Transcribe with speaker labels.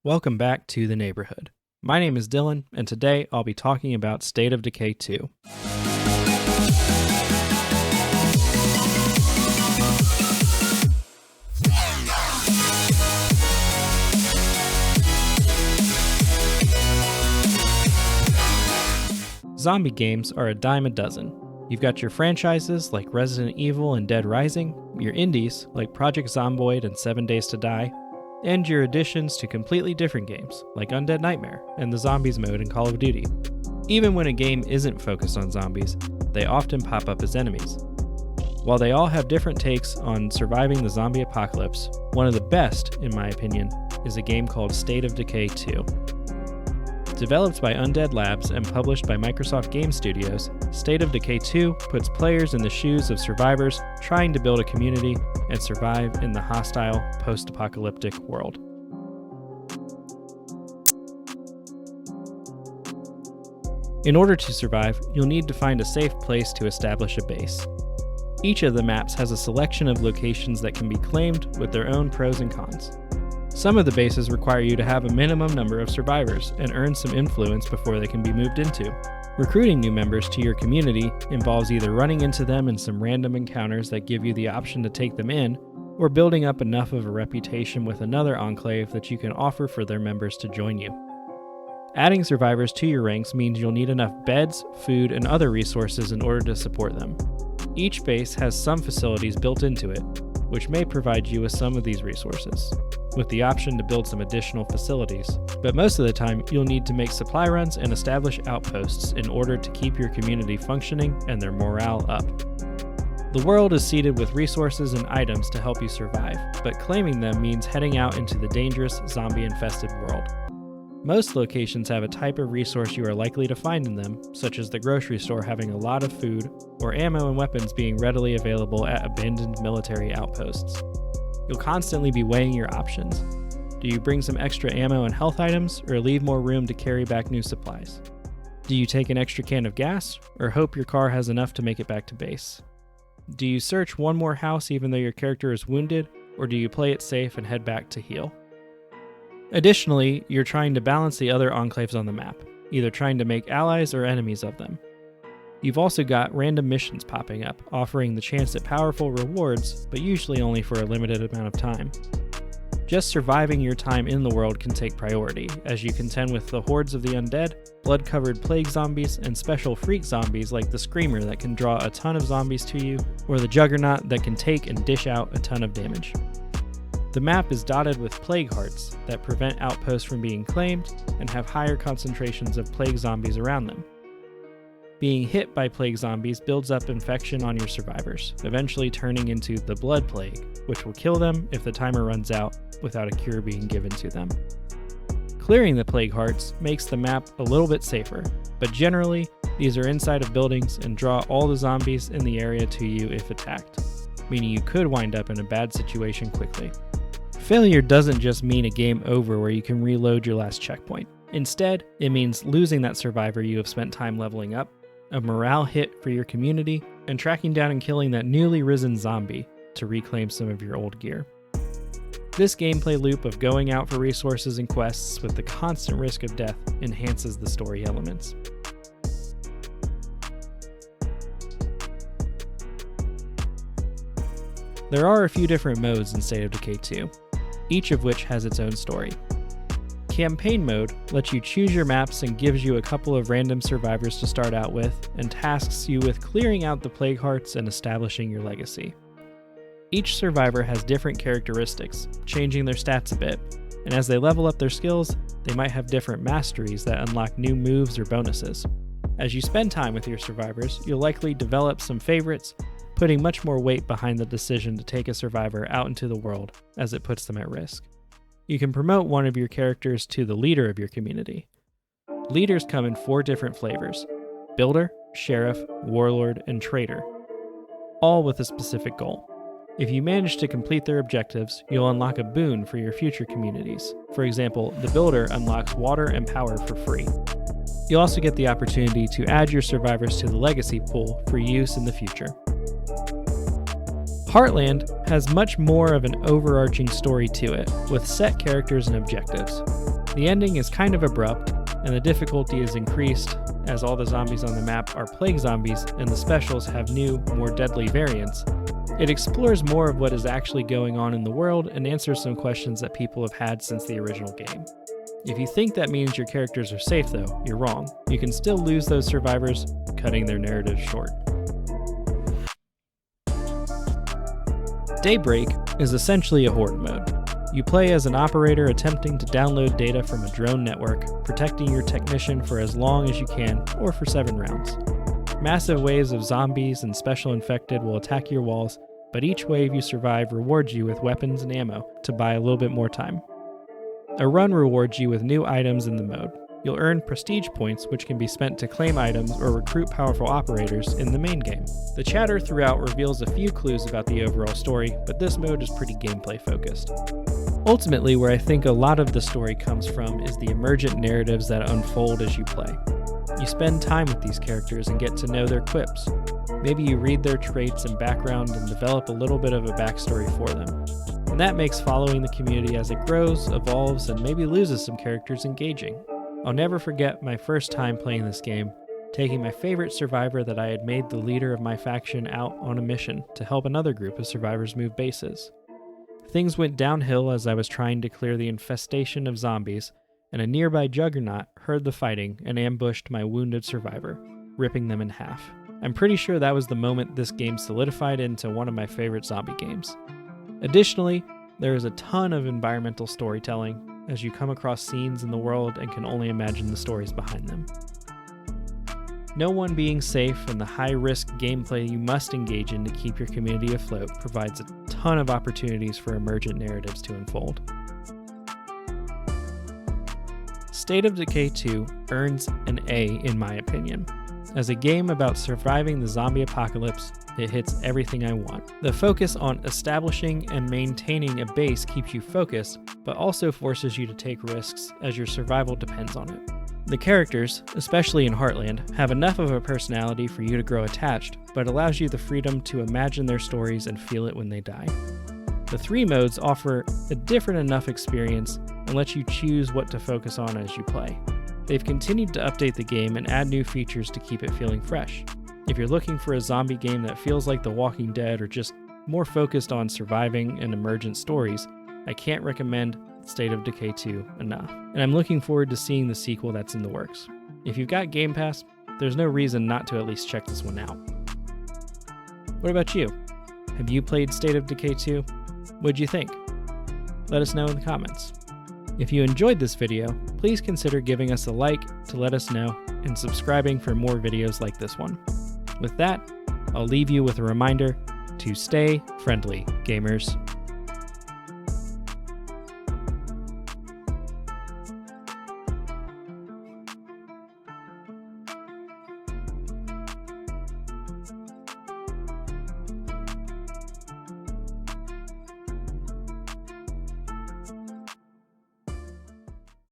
Speaker 1: Welcome back to the neighborhood. My name is Dylan, and today I'll be talking about State of Decay 2. Zombie games are a dime a dozen. You've got your franchises like Resident Evil and Dead Rising, your indies like Project Zomboid and 7 Days to Die, and your additions to completely different games like Undead Nightmare and the Zombies mode in Call of Duty. Even when a game isn't focused on zombies, they often pop up as enemies. While they all have different takes on surviving the zombie apocalypse, one of the best, in my opinion, is a game called State of Decay 2. Developed by Undead Labs and published by Microsoft Game Studios, State of Decay 2 puts players in the shoes of survivors trying to build a community and survive in the hostile, post-apocalyptic world. In order to survive, you'll need to find a safe place to establish a base. Each of the maps has a selection of locations that can be claimed with their own pros and cons. Some of the bases require you to have a minimum number of survivors and earn some influence before they can be moved into. Recruiting new members to your community involves either running into them in some random encounters that give you the option to take them in, or building up enough of a reputation with another enclave that you can offer for their members to join you. Adding survivors to your ranks means you'll need enough beds, food, and other resources in order to support them. Each base has some facilities built into it, which may provide you with some of these resources, with the option to build some additional facilities, but most of the time you'll need to make supply runs and establish outposts in order to keep your community functioning and their morale up. The world is seeded with resources and items to help you survive, but claiming them means heading out into the dangerous, zombie-infested world. Most locations have a type of resource you are likely to find in them, such as the grocery store having a lot of food, or ammo and weapons being readily available at abandoned military outposts. You'll constantly be weighing your options. Do you bring some extra ammo and health items, or leave more room to carry back new supplies? Do you take an extra can of gas, or hope your car has enough to make it back to base? Do you search one more house even though your character is wounded, or do you play it safe and head back to heal? Additionally, you're trying to balance the other enclaves on the map, either trying to make allies or enemies of them. You've also got random missions popping up, offering the chance at powerful rewards, but usually only for a limited amount of time. Just surviving your time in the world can take priority, as you contend with the hordes of the undead, blood-covered plague zombies, and special freak zombies like the Screamer that can draw a ton of zombies to you, or the Juggernaut that can take and dish out a ton of damage. The map is dotted with plague hearts that prevent outposts from being claimed and have higher concentrations of plague zombies around them. Being hit by plague zombies builds up infection on your survivors, eventually turning into the blood plague, which will kill them if the timer runs out without a cure being given to them. Clearing the plague hearts makes the map a little bit safer, but generally, these are inside of buildings and draw all the zombies in the area to you if attacked, meaning you could wind up in a bad situation quickly. Failure doesn't just mean a game over where you can reload your last checkpoint. Instead, it means losing that survivor you have spent time leveling up, a morale hit for your community, and tracking down and killing that newly risen zombie to reclaim some of your old gear. This gameplay loop of going out for resources and quests with the constant risk of death enhances the story elements. There are a few different modes in State of Decay 2, each of which has its own story. Campaign mode lets you choose your maps and gives you a couple of random survivors to start out with, and tasks you with clearing out the plague hearts and establishing your legacy. Each survivor has different characteristics, changing their stats a bit, and as they level up their skills, they might have different masteries that unlock new moves or bonuses. As you spend time with your survivors, you'll likely develop some favorites, putting much more weight behind the decision to take a survivor out into the world as it puts them at risk. You can promote one of your characters to the leader of your community. Leaders come in 4 different flavors: Builder, Sheriff, Warlord, and Trader, all with a specific goal. If you manage to complete their objectives, you'll unlock a boon for your future communities. For example, the Builder unlocks water and power for free. You'll also get the opportunity to add your survivors to the legacy pool for use in the future. Heartland has much more of an overarching story to it, with set characters and objectives. The ending is kind of abrupt, and the difficulty is increased as all the zombies on the map are plague zombies and the specials have new, more deadly variants. It explores more of what is actually going on in the world and answers some questions that people have had since the original game. If you think that means your characters are safe though, you're wrong. You can still lose those survivors, cutting their narrative short. Daybreak is essentially a horde mode. You play as an operator attempting to download data from a drone network, protecting your technician for as long as you can, or for 7 rounds. Massive waves of zombies and special infected will attack your walls, but each wave you survive rewards you with weapons and ammo to buy a little bit more time. A run rewards you with new items in the mode. You'll earn prestige points which can be spent to claim items or recruit powerful operators in the main game. The chatter throughout reveals a few clues about the overall story, but this mode is pretty gameplay focused. Ultimately, where I think a lot of the story comes from is the emergent narratives that unfold as you play. You spend time with these characters and get to know their quips. Maybe you read their traits and background and develop a little bit of a backstory for them. And that makes following the community as it grows, evolves, and maybe loses some characters engaging. I'll never forget my first time playing this game, taking my favorite survivor that I had made the leader of my faction out on a mission to help another group of survivors move bases. Things went downhill as I was trying to clear the infestation of zombies, and a nearby juggernaut heard the fighting and ambushed my wounded survivor, ripping them in half. I'm pretty sure that was the moment this game solidified into one of my favorite zombie games. Additionally, there is a ton of environmental storytelling as you come across scenes in the world and can only imagine the stories behind them. No one being safe and the high-risk gameplay you must engage in to keep your community afloat provides a ton of opportunities for emergent narratives to unfold. State of Decay 2 earns an A in my opinion. As a game about surviving the zombie apocalypse, it hits everything I want. The focus on establishing and maintaining a base keeps you focused, but also forces you to take risks as your survival depends on it. The characters, especially in Heartland, have enough of a personality for you to grow attached, but allows you the freedom to imagine their stories and feel it when they die. The 3 modes offer a different enough experience and let you choose what to focus on as you play. They've continued to update the game and add new features to keep it feeling fresh. If you're looking for a zombie game that feels like The Walking Dead or just more focused on surviving and emergent stories, I can't recommend State of Decay 2 enough. And I'm looking forward to seeing the sequel that's in the works. If you've got Game Pass, there's no reason not to at least check this one out. What about you? Have you played State of Decay 2? What'd you think? Let us know in the comments. If you enjoyed this video, please consider giving us a like to let us know and subscribing for more videos like this one. With that, I'll leave you with a reminder to stay friendly, gamers.